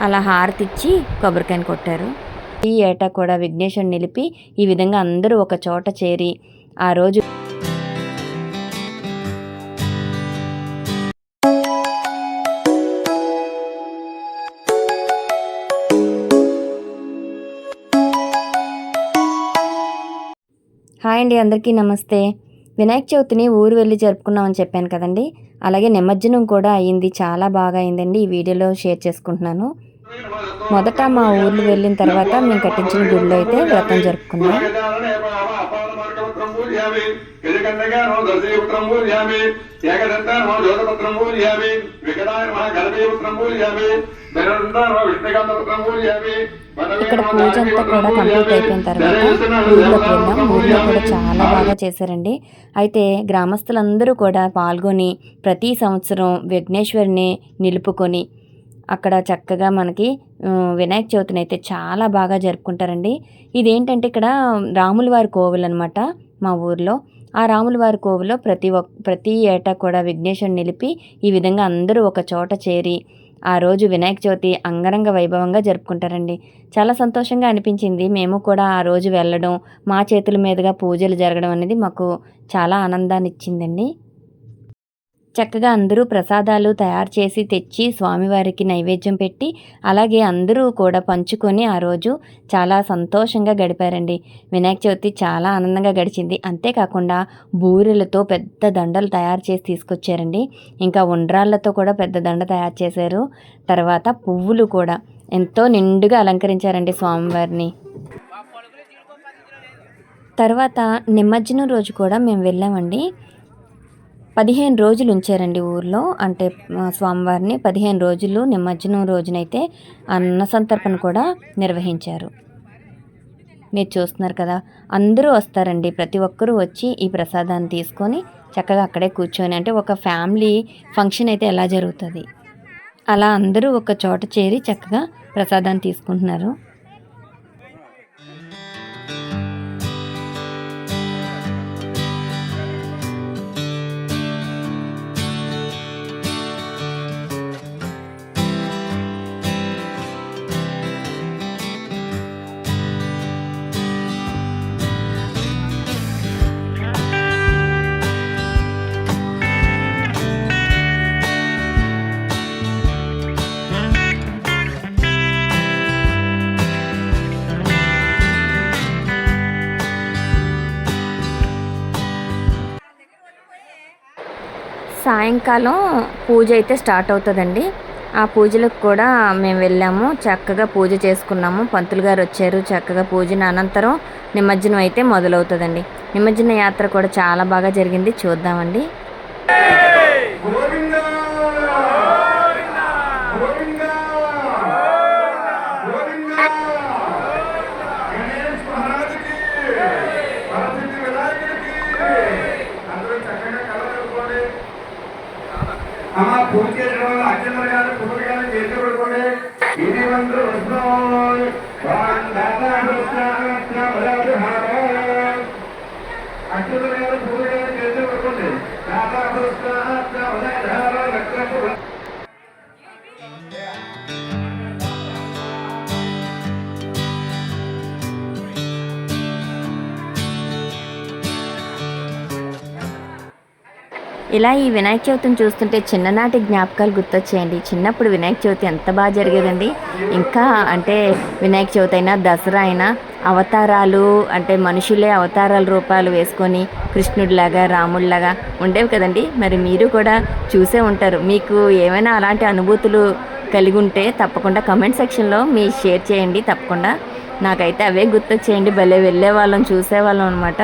అలా హారతిచ్చి కొబ్బరికాయను కొట్టారు. ఈ ఏటా కూడా విఘ్నేశ్వరుని నిలిపి ఈ విధంగా అందరూ ఒక చోట చేరి ఆ రోజు హాయ్ అండి, అందరికీ నమస్తే. వినాయక చవితిని ఊరు వెళ్ళి జరుపుకున్నామని చెప్పాను కదండి. అలాగే నిమజ్జనం కూడా అయ్యింది, చాలా బాగా అయిందండి. ఈ వీడియోలో షేర్ చేసుకుంటున్నాను. మొదట మా ఊర్లు వెళ్ళిన తర్వాత మేము కట్టించిన గుడిలో అయితే వ్రతం జరుపుకున్నాం. ఇక్కడ పూజ అంతా కూడా కంప్లీట్ అయిపోయిన తర్వాత ఊర్లోకి వెళ్ళాం. ఊర్లో కూడా చాలా బాగా చేశారండి. అయితే గ్రామస్తులందరూ కూడా పాల్గొని ప్రతి సంవత్సరం విఘ్నేశ్వరిని నిలుపుకొని అక్కడ చక్కగా మనకి వినాయక చవితిని అయితే చాలా బాగా జరుపుకుంటారండి. ఇదేంటంటే ఇక్కడ రాముల వారి కోవిల్ అనమాట మా ఊర్లో. ఆ రాముల వారి కోవిల్లో ప్రతి ఏటా కూడా విఘ్నేశ్వరుని నిలిపి ఈ విధంగా అందరూ ఒక చోట చేరి ఆ రోజు వినాయక చవితి అంగరంగ వైభవంగా జరుపుకుంటారండి. చాలా సంతోషంగా అనిపించింది. మేము కూడా ఆ రోజు వెళ్ళడం, మా చేతుల మీదుగా పూజలు జరగడం అనేది మాకు చాలా ఆనందాన్ని ఇచ్చిందండి. చక్కగా అందరూ ప్రసాదాలు తయారు చేసి తెచ్చి స్వామివారికి నైవేద్యం పెట్టి అలాగే అందరూ కూడా పంచుకొని ఆ రోజు చాలా సంతోషంగా గడిపారండి. వినాయక చవితి చాలా ఆనందంగా గడిచింది. అంతేకాకుండా బూరెలతో పెద్ద దండలు తయారు చేసి తీసుకొచ్చారండి. ఇంకా ఉండ్రాళ్ళతో కూడా పెద్ద దండ తయారు చేశారు. తర్వాత పువ్వులు కూడా ఎంతో నిండుగా అలంకరించారండి స్వామివారిని. తర్వాత నిమజ్జనం రోజు కూడా మేము వెళ్ళామండి. 15 రోజులు ఉంచారండి ఊర్లో. అంటే స్వామివారిని 15 రోజులు నిమజ్జనం రోజునైతే అన్న సంతర్పణ కూడా నిర్వహించారు. మీరు చూస్తున్నారు కదా, అందరూ వస్తారండి. ప్రతి ఒక్కరూ వచ్చి ఈ ప్రసాదాన్ని తీసుకొని చక్కగా అక్కడే కూర్చొని, అంటే ఒక ఫ్యామిలీ ఫంక్షన్ అయితే ఎలా జరుగుతుంది అలా అందరూ ఒక చోట చేరి చక్కగా ప్రసాదాన్ని తీసుకుంటున్నారు. సాయంకాలం పూజ అయితే స్టార్ట్ అవుతుందండి. ఆ పూజలకు కూడా మేము వెళ్ళాము. చక్కగా పూజ చేసుకున్నాము. పంతులు గారు వచ్చారు. చక్కగా పూజన అనంతరం నిమజ్జనం అయితే మొదలవుతుందండి. నిమజ్జన యాత్ర కూడా చాలా బాగా జరిగింది. చూద్దామండి. పూజ చేయడం వల్ల అత్యంత గారు కుమారి గారు చేతి పడుకోండి. ఇది మంత్రం అత్యంత గారు పూజ గారు చేతి పడుకోండి. ఇలా ఈ వినాయక చవితిని చూస్తుంటే చిన్ననాటి జ్ఞాపకాలు గుర్తొచ్చేయండి. చిన్నప్పుడు వినాయక చవితి ఎంత బాగా జరిగేదండి. ఇంకా అంటే వినాయక చవితి అయినా దసరా అయినా అవతారాలు, అంటే మనుషులే అవతారాల రూపాలు వేసుకొని కృష్ణుడిలాగా రాముడిలాగా ఉండేవి కదండి. మరి మీరు కూడా చూసే ఉంటారు. మీకు ఏమైనా అలాంటి అనుభూతులు కలిగి ఉంటే తప్పకుండా కమెంట్ సెక్షన్లో మీ షేర్ చేయండి. తప్పకుండా నాకైతే అవే గుర్తొచ్చేయండి. భలే వెళ్ళేవాళ్ళం, చూసేవాళ్ళం అనమాట.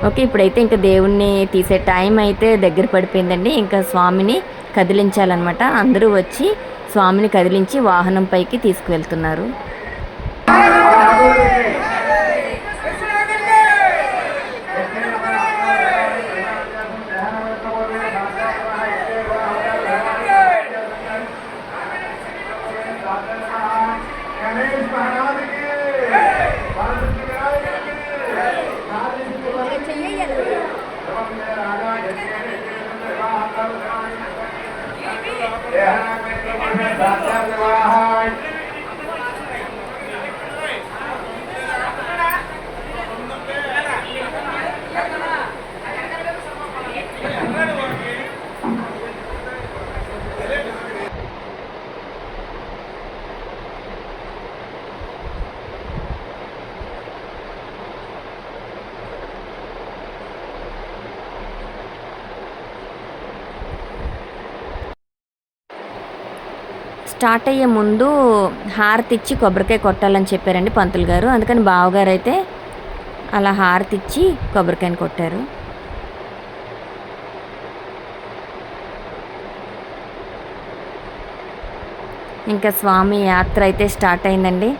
ఓకే, ఇప్పుడైతే ఇంకా దేవుణ్ణి తీసే టైం అయితే దగ్గర పడిపోయిందండి. ఇంకా స్వామిని కదిలించాలన్నమాట. అందరూ వచ్చి స్వామిని కదిలించి వాహనం పైకి తీసుకువెళ్తున్నారు. గణేష్ మహారాజుకి స్టార్ట్ అయ్యే ముందు హారతి ఇచ్చి కొబ్బరికాయ కొట్టాలని చెప్పారండి పంతులు గారు. అందుకని బావగారు అయితే అలా హారతి ఇచ్చి కొబ్బరికాయని కొట్టారు. ఇంకా స్వామి యాత్ర అయితే స్టార్ట్ అయిందండి.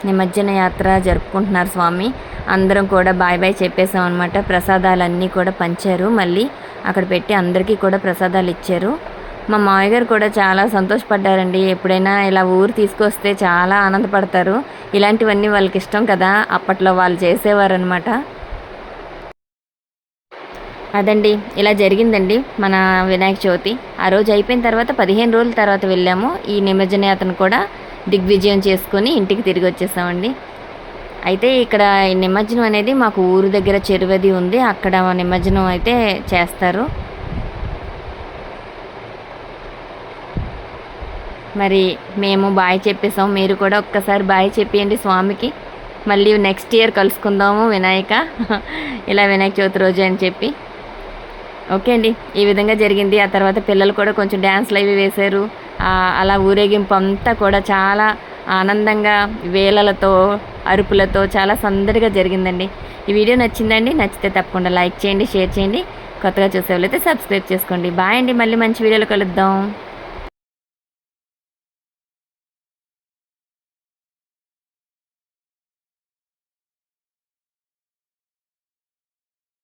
నిమజ్జన యాత్ర జరుపుకుంటున్నారు స్వామి. అందరం కూడా బాయ్ బాయ్ చెప్పేసాం అనమాట. ప్రసాదాలన్నీ కూడా పంచారు, మళ్ళీ అక్కడ పెట్టి అందరికీ కూడా ప్రసాదాలు ఇచ్చారు. మా మామయ్య గారు కూడా చాలా సంతోషపడ్డారండి. ఎప్పుడైనా ఇలా ఊరు తీసుకొస్తే చాలా ఆనందపడతారు. ఇలాంటివన్నీ వాళ్ళకి ఇష్టం కదా, అప్పట్లో వాళ్ళు చేసేవారనమాట. అదండి, ఇలా జరిగిందండి మన వినాయక చవితి. ఆ రోజు అయిపోయిన తర్వాత 15 రోజుల తర్వాత వెళ్ళాము. ఈ నిమజ్జన యాత్రను కూడా దిగ్విజయం చేసుకొని ఇంటికి తిరిగి వచ్చేసామండి. అయితే ఇక్కడ ఈ నిమజ్జనం అనేది మాకు ఊరు దగ్గర చెరువది ఉంది, అక్కడ నిమజ్జనం అయితే చేస్తారు. మరి మేము బాయ్ చెప్పేసాం, మీరు కూడా ఒక్కసారి బాయ్ చెప్పేయండి స్వామికి. మళ్ళీ నెక్స్ట్ ఇయర్ కలుసుకుందాము వినాయక ఇలా వినాయక చవితి రోజు అని చెప్పి. ఓకే అండి, ఈ విధంగా జరిగింది. ఆ తర్వాత పిల్లలు కూడా కొంచెం డ్యాన్స్లు అవి వేశారు. అలా ఊరేగింపు అంతా కూడా చాలా ఆనందంగా వేలలతో అరుపులతో చాలా సందడిగా జరిగిందండి. ఈ వీడియో నచ్చిందండి? నచ్చితే తప్పకుండా లైక్ చేయండి, షేర్ చేయండి. కొత్తగా చూసే వాళ్ళైతే సబ్స్క్రైబ్ చేసుకోండి. బాయ్ అండి, మళ్ళీ మంచి వీడియోలో కలుద్దాం.